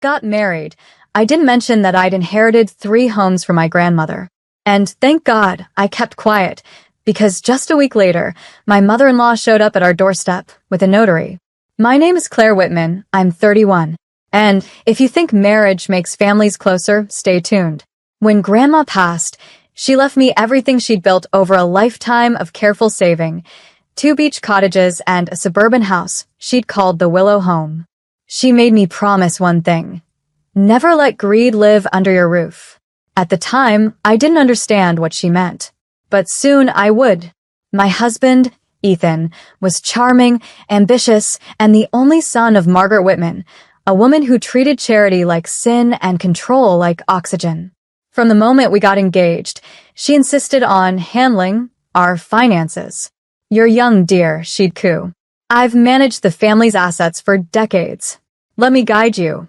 got married, I didn't mention that I'd inherited 3 homes from my grandmother. And thank God I kept quiet, because just a week later, my mother-in-law showed up at our doorstep with a notary. My name is Claire Whitman. I'm 31. And if you think marriage makes families closer, stay tuned. When Grandma passed, she left me everything she'd built over a lifetime of careful saving. 2 beach cottages and a suburban house she'd called the Willow Home. She made me promise one thing. Never let greed live under your roof. At the time, I didn't understand what she meant. But soon I would. My husband, Ethan, was charming, ambitious, and the only son of Margaret Whitman, a woman who treated charity like sin and control like oxygen. From the moment we got engaged, she insisted on handling our finances. "You're young, dear," she'd coo. "I've managed the family's assets for decades. Let me guide you."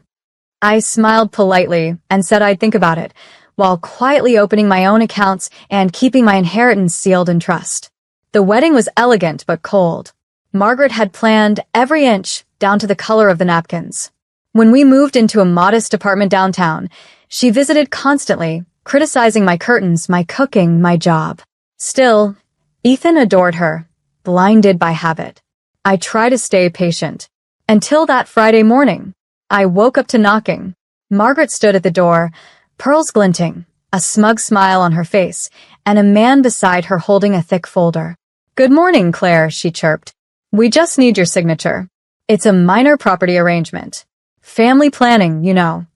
I smiled politely and said I'd think about it, while quietly opening my own accounts and keeping my inheritance sealed in trust. The wedding was elegant but cold. Margaret had planned every inch down to the color of the napkins. When we moved into a modest apartment downtown, she visited constantly, criticizing my curtains, my cooking, my job. Still, Ethan adored her, blinded by habit. I tried to stay patient. Until that Friday morning, I woke up to knocking. Margaret stood at the door, pearls glinting, a smug smile on her face, and a man beside her holding a thick folder. "Good morning, Claire," she chirped. "We just need your signature. It's a minor property arrangement. Family planning, you know."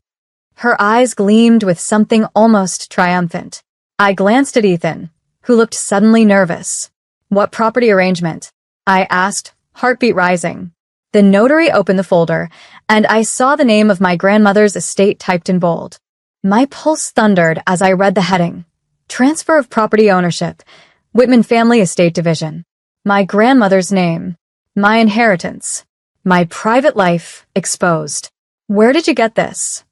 Her eyes gleamed with something almost triumphant. I glanced at Ethan, who looked suddenly nervous. "What property arrangement?" I asked, heartbeat rising. The notary opened the folder, and I saw the name of my grandmother's estate typed in bold. My pulse thundered as I read the heading. Transfer of property ownership, Whitman Family Estate Division. My grandmother's name. My inheritance. My private life exposed. "Where did you get this?"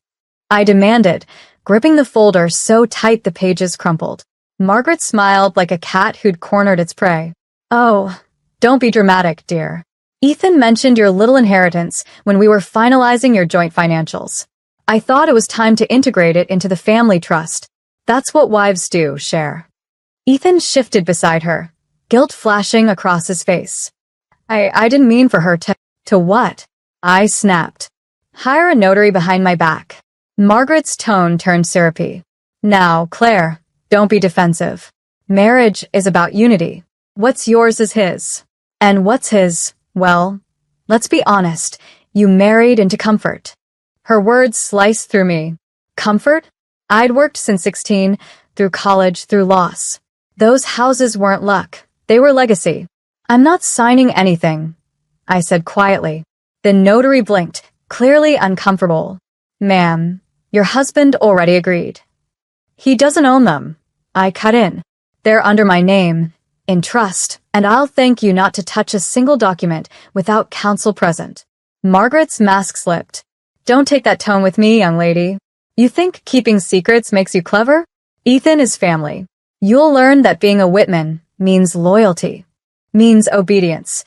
I demanded, gripping the folder so tight the pages crumpled. Margaret smiled like a cat who'd cornered its prey. "Oh, don't be dramatic, dear. Ethan mentioned your little inheritance when we were finalizing your joint financials. I thought it was time to integrate it into the family trust. That's what wives do, share." Ethan shifted beside her, guilt flashing across his face. I didn't mean for her to... To what? I snapped. "Hire a notary behind my back." Margaret's tone turned syrupy. "Now, Claire, don't be defensive. Marriage is about unity. What's yours is his. And what's his, well, let's be honest, you married into comfort." Her words sliced through me. Comfort? I'd worked since 16, through college, through loss. Those houses weren't luck. They were legacy. "I'm not signing anything," I said quietly. The notary blinked, clearly uncomfortable. "Ma'am, your husband already agreed." "He doesn't own them." I cut in. "They're under my name, in trust, and I'll thank you not to touch a single document without counsel present." Margaret's mask slipped. "Don't take that tone with me, young lady. You think keeping secrets makes you clever? Ethan is family. You'll learn that being a Whitman means loyalty, means obedience."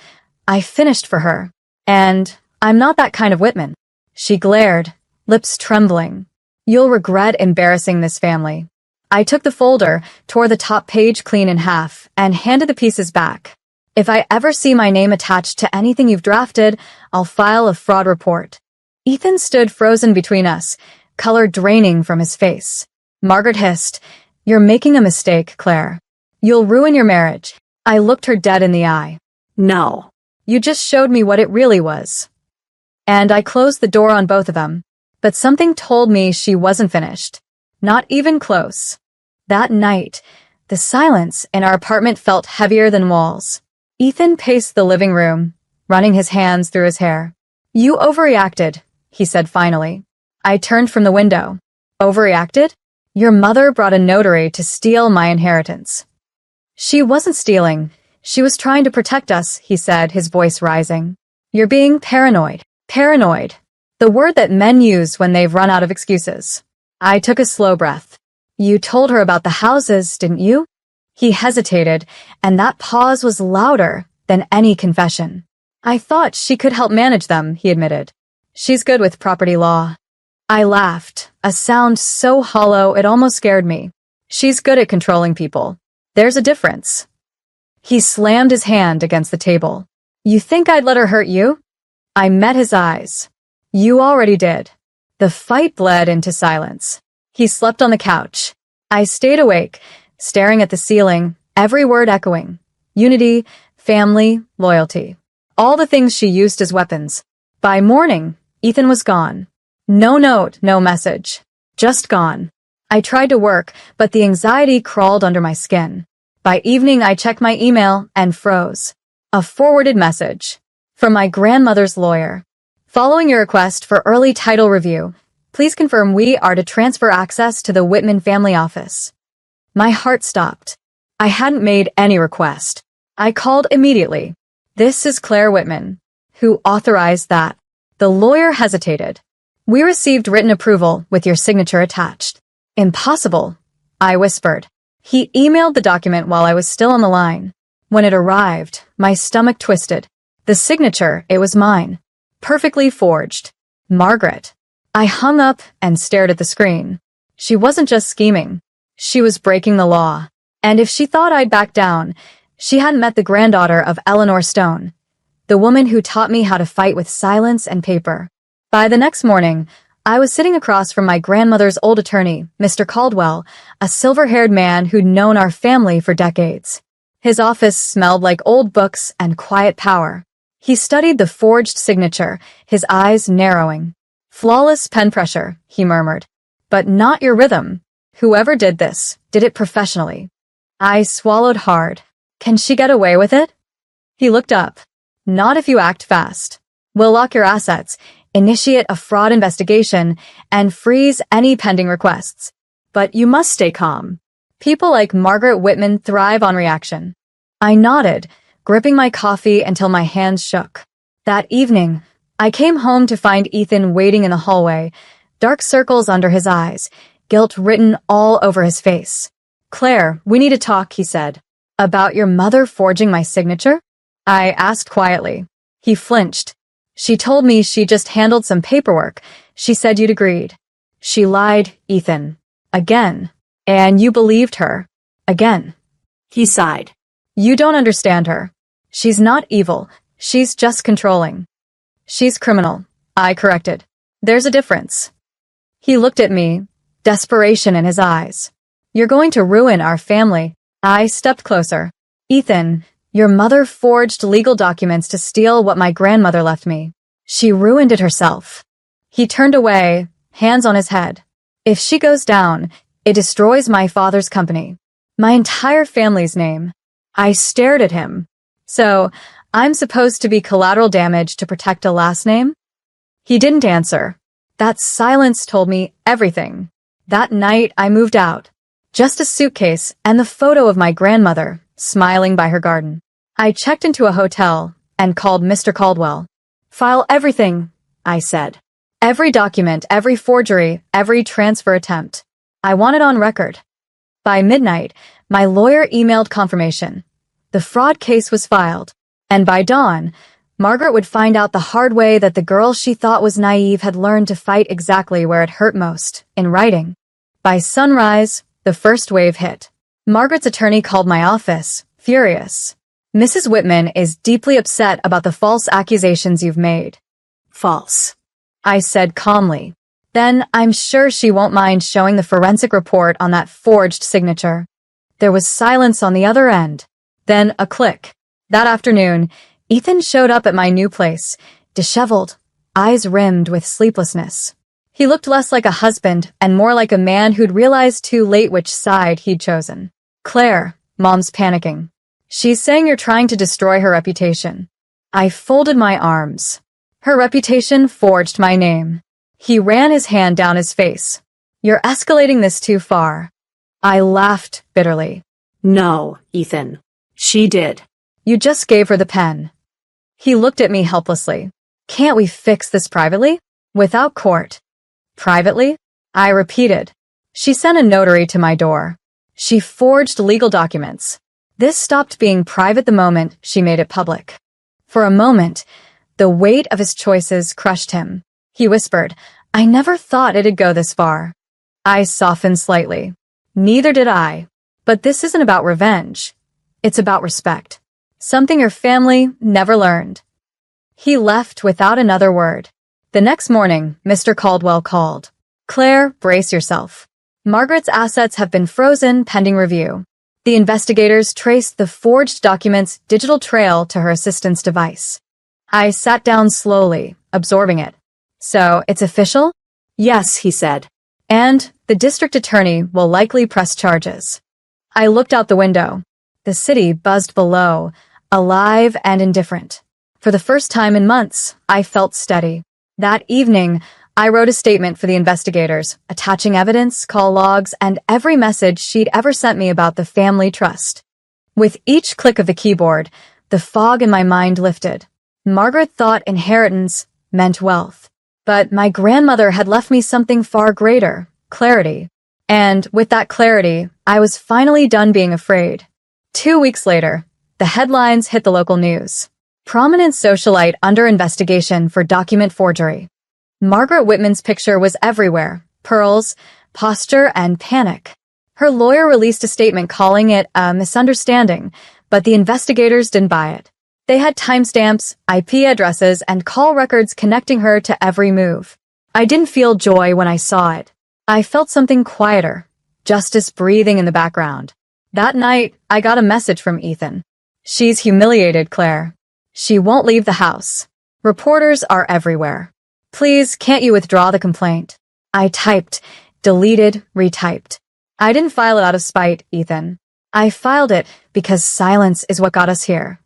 I finished for her. "And I'm not that kind of Whitman." She glared, lips trembling. "You'll regret embarrassing this family." I took the folder, tore the top page clean in half, and handed the pieces back. "If I ever see my name attached to anything you've drafted, I'll file a fraud report." Ethan stood frozen between us, color draining from his face. Margaret hissed, "You're making a mistake, Claire. You'll ruin your marriage." I looked her dead in the eye. "No. You just showed me what it really was." And I closed the door on both of them. But something told me she wasn't finished. Not even close. That night, the silence in our apartment felt heavier than walls. Ethan paced the living room, running his hands through his hair. "You overreacted," he said finally. I turned from the window. "Overreacted? Your mother brought a notary to steal my inheritance." "She wasn't stealing. She was trying to protect us," he said, his voice rising. "You're being paranoid." Paranoid. The word that men use when they've run out of excuses. I took a slow breath. "You told her about the houses, didn't you?" He hesitated, and that pause was louder than any confession. "I thought she could help manage them," he admitted. "She's good with property law." I laughed, a sound so hollow it almost scared me. She's good at controlling people. There's a difference. He slammed his hand against the table. You think I'd let her hurt you? I met his eyes. You already did. The fight bled into silence. He slept on the couch. I stayed awake, staring at the ceiling, every word echoing. Unity, family, loyalty. All the things she used as weapons. By morning, Ethan was gone. No note, no message. Just gone. I tried to work, but the anxiety crawled under my skin. By evening, I checked my email and froze. A forwarded message. From my grandmother's lawyer. Following your request for early title review, please confirm we are to transfer access to the Whitman family office. My heart stopped. I hadn't made any request. I called immediately. This is Claire Whitman. Who authorized that? The lawyer hesitated. We received written approval with your signature attached. Impossible, I whispered. He emailed the document while I was still on the line. When it arrived, my stomach twisted. The signature, it was mine. Perfectly forged. Margaret. I hung up and stared at the screen. She wasn't just scheming. She was breaking the law. And if she thought I'd back down, she hadn't met the granddaughter of Eleanor Stone, the woman who taught me how to fight with silence and paper. By the next morning, I was sitting across from my grandmother's old attorney, Mr. Caldwell, a silver-haired man who'd known our family for decades. His office smelled like old books and quiet power. He studied the forged signature, his eyes narrowing. Flawless pen pressure, he murmured. But not your rhythm. Whoever did this, did it professionally. I swallowed hard. Can she get away with it? He looked up. Not if you act fast. We'll lock your assets, initiate a fraud investigation, and freeze any pending requests. But you must stay calm. People like Margaret Whitman thrive on reaction. I nodded, gripping my coffee until my hands shook. That evening, I came home to find Ethan waiting in the hallway, dark circles under his eyes, guilt written all over his face. Claire, we need to talk, he said. About your mother forging my signature? I asked quietly. He flinched. She told me she just handled some paperwork. She said you'd agreed. She lied, Ethan. Again. And you believed her. Again. He sighed. You don't understand her. She's not evil. She's just controlling. She's criminal, I corrected. There's a difference. He looked at me, desperation in his eyes. You're going to ruin our family. I stepped closer. Ethan, your mother forged legal documents to steal what my grandmother left me. She ruined it herself. He turned away, hands on his head. If she goes down, it destroys my father's company. My entire family's name. I stared at him. So, I'm supposed to be collateral damage to protect a last name? He didn't answer. That silence told me everything. That night, I moved out. Just a suitcase and the photo of my grandmother, smiling by her garden. I checked into a hotel and called Mr. Caldwell. File everything, I said. Every document, every forgery, every transfer attempt. I want it on record. By midnight, my lawyer emailed confirmation. The fraud case was filed. And by dawn, Margaret would find out the hard way that the girl she thought was naive had learned to fight exactly where it hurt most, in writing. By sunrise, the first wave hit. Margaret's attorney called my office, furious. Mrs. Whitman is deeply upset about the false accusations you've made. False, I said calmly. Then I'm sure she won't mind showing the forensic report on that forged signature. There was silence on the other end. Then a click. That afternoon, Ethan showed up at my new place, disheveled, eyes rimmed with sleeplessness. He looked less like a husband and more like a man who'd realized too late which side he'd chosen. Claire, Mom's panicking. She's saying you're trying to destroy her reputation. I folded my arms. Her reputation forged my name. He ran his hand down his face. You're escalating this too far. I laughed bitterly. No, Ethan. She did. You just gave her the pen. He looked at me helplessly. Can't we fix this privately? Without court. Privately? I repeated. She sent a notary to my door. She forged legal documents. This stopped being private the moment she made it public. For a moment, the weight of his choices crushed him. He whispered, I never thought it'd go this far. I softened slightly. Neither did I. But this isn't about revenge. It's about respect. Something your family never learned. He left without another word. The next morning, Mr. Caldwell called. Claire, brace yourself. Margaret's assets have been frozen pending review. The investigators traced the forged document's digital trail to her assistant's device. I sat down slowly, absorbing it. So, it's official? Yes, he said. And the district attorney will likely press charges. I looked out the window. The city buzzed below, alive and indifferent. For the first time in months, I felt steady. That evening, I wrote a statement for the investigators, attaching evidence, call logs, and every message she'd ever sent me about the family trust. With each click of the keyboard, the fog in my mind lifted. Margaret thought inheritance meant wealth. But my grandmother had left me something far greater, clarity. And with that clarity, I was finally done being afraid. 2 weeks later, the headlines hit the local news. Prominent socialite under investigation for document forgery. Margaret Whitman's picture was everywhere. Pearls, posture, and panic. Her lawyer released a statement calling it a misunderstanding, but the investigators didn't buy it. They had timestamps, IP addresses, and call records connecting her to every move. I didn't feel joy when I saw it. I felt something quieter, justice breathing in the background. That night, I got a message from Ethan. She's humiliated, Claire. She won't leave the house. Reporters are everywhere. Please, can't you withdraw the complaint? I typed, deleted, retyped. I didn't file it out of spite, Ethan. I filed it because silence is what got us here.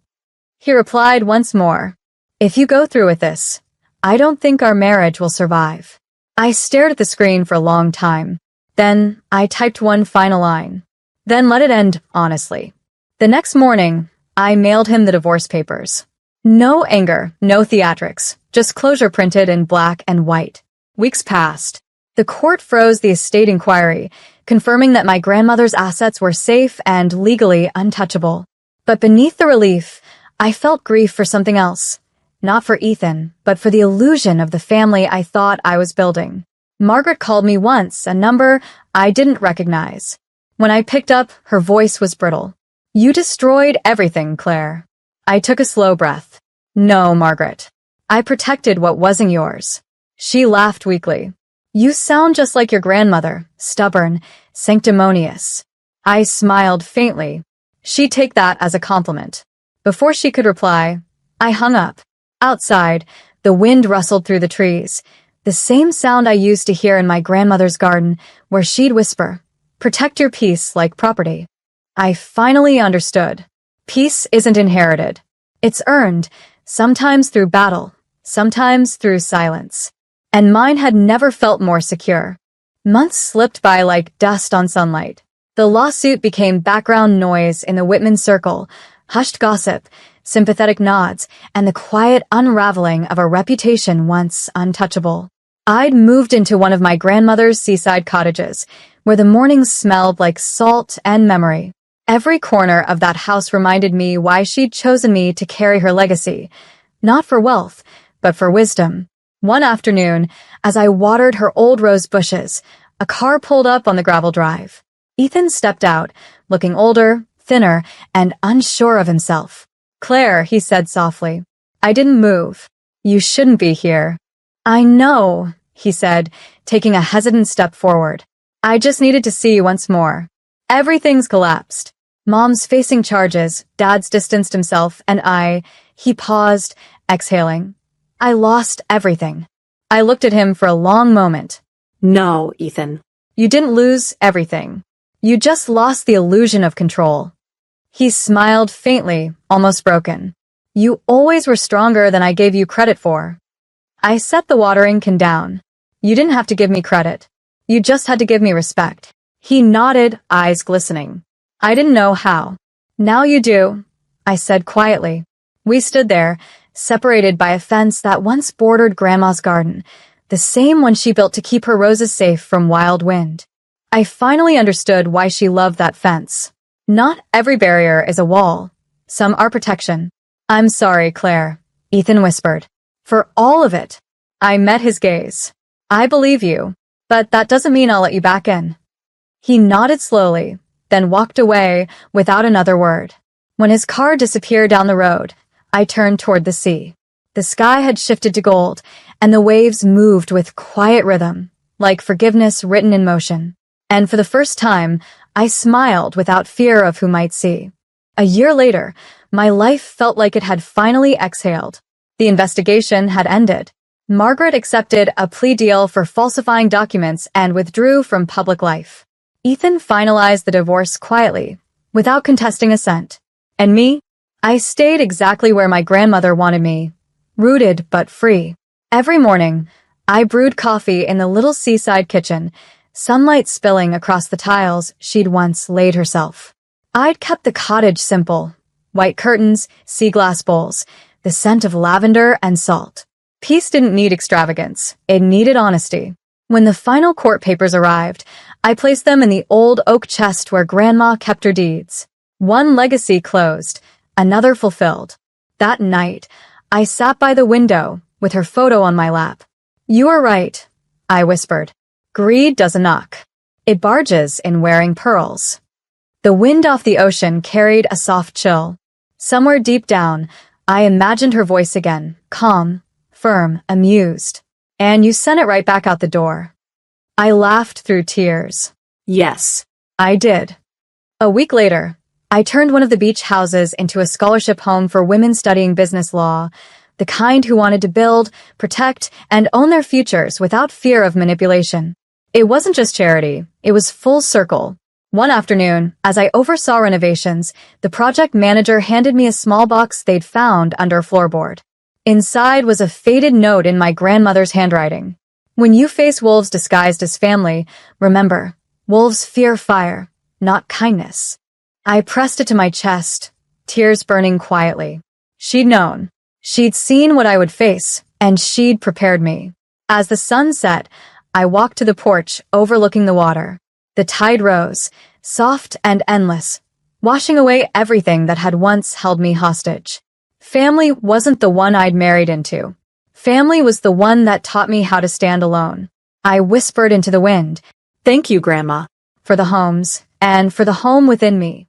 He replied once more, if you go through with this, I don't think our marriage will survive. I stared at the screen for a long time. Then I typed one final line. Then let it end honestly. The next morning, I mailed him the divorce papers. No anger, no theatrics, just closure printed in black and white. Weeks passed. The court froze the estate inquiry, confirming that my grandmother's assets were safe and legally untouchable. But beneath the relief, I felt grief for something else. Not for Ethan, but for the illusion of the family I thought I was building. Margaret called me once, a number I didn't recognize. When I picked up, her voice was brittle. You destroyed everything, Claire. I took a slow breath. No, Margaret. I protected what wasn't yours. She laughed weakly. You sound just like your grandmother, stubborn, sanctimonious. I smiled faintly. She'd take that as a compliment. Before she could reply, I hung up. Outside, the wind rustled through the trees, the same sound I used to hear in my grandmother's garden, where she'd whisper, protect your peace like property. I finally understood. Peace isn't inherited. It's earned, sometimes through battle, sometimes through silence. And mine had never felt more secure. Months slipped by like dust on sunlight. The lawsuit became background noise in the Whitman circle, hushed gossip, sympathetic nods, and the quiet unraveling of a reputation once untouchable. I'd moved into one of my grandmother's seaside cottages, where the mornings smelled like salt and memory. Every corner of that house reminded me why she'd chosen me to carry her legacy, not for wealth, but for wisdom. One afternoon, as I watered her old rose bushes, a car pulled up on the gravel drive. Ethan stepped out, looking older, thinner, and unsure of himself. Claire, he said softly. I didn't move. You shouldn't be here. I know, he said, taking a hesitant step forward. I just needed to see you once more. Everything's collapsed. Mom's facing charges, Dad's distanced himself, and he paused, exhaling. I lost everything. I looked at him for a long moment. No, Ethan. You didn't lose everything. You just lost the illusion of control. He smiled faintly, almost broken. You always were stronger than I gave you credit for. I set the watering can down. You didn't have to give me credit. You just had to give me respect. He nodded, eyes glistening. I didn't know how. Now you do, I said quietly. We stood there, separated by a fence that once bordered Grandma's garden, the same one she built to keep her roses safe from wild wind. I finally understood why she loved that fence. Not every barrier is a wall. Some are protection. I'm sorry, Claire, Ethan whispered. For all of it. I met his gaze. I believe you, but that doesn't mean I'll let you back in. He nodded slowly, then walked away without another word. When his car disappeared down the road, I turned toward the sea. The sky had shifted to gold, and the waves moved with quiet rhythm, like forgiveness written in motion. And for the first time, I smiled without fear of who might see. A year later, my life felt like it had finally exhaled. The investigation had ended. Margaret accepted a plea deal for falsifying documents and withdrew from public life. Ethan finalized the divorce quietly, without contesting a cent. And me? I stayed exactly where my grandmother wanted me, rooted but free. Every morning, I brewed coffee in the little seaside kitchen, sunlight spilling across the tiles she'd once laid herself. I'd kept the cottage simple: white curtains, sea glass bowls, the scent of lavender and salt. Peace didn't need extravagance, it needed honesty. When the final court papers arrived, I placed them in the old oak chest where Grandma kept her deeds. One legacy closed, another fulfilled. That night, I sat by the window with her photo on my lap. "You are right," I whispered. "Greed doesn't knock. It barges in wearing pearls." The wind off the ocean carried a soft chill. Somewhere deep down, I imagined her voice again, calm, firm, amused. "And you sent it right back out the door." I laughed through tears. "Yes, I did." A week later, I turned one of the beach houses into a scholarship home for women studying business law, the kind who wanted to build, protect, and own their futures without fear of manipulation. It wasn't just charity, it was full circle. One afternoon, as I oversaw renovations, the project manager handed me a small box they'd found under a floorboard. Inside was a faded note in my grandmother's handwriting. "When you face wolves disguised as family, remember, wolves fear fire, not kindness." I pressed it to my chest, tears burning quietly. She'd known. She'd seen what I would face, and she'd prepared me. As the sun set, I walked to the porch overlooking the water. The tide rose, soft and endless, washing away everything that had once held me hostage. Family wasn't the one I'd married into. Family was the one that taught me how to stand alone. I whispered into the wind, "Thank you, Grandma, for the homes, and for the home within me."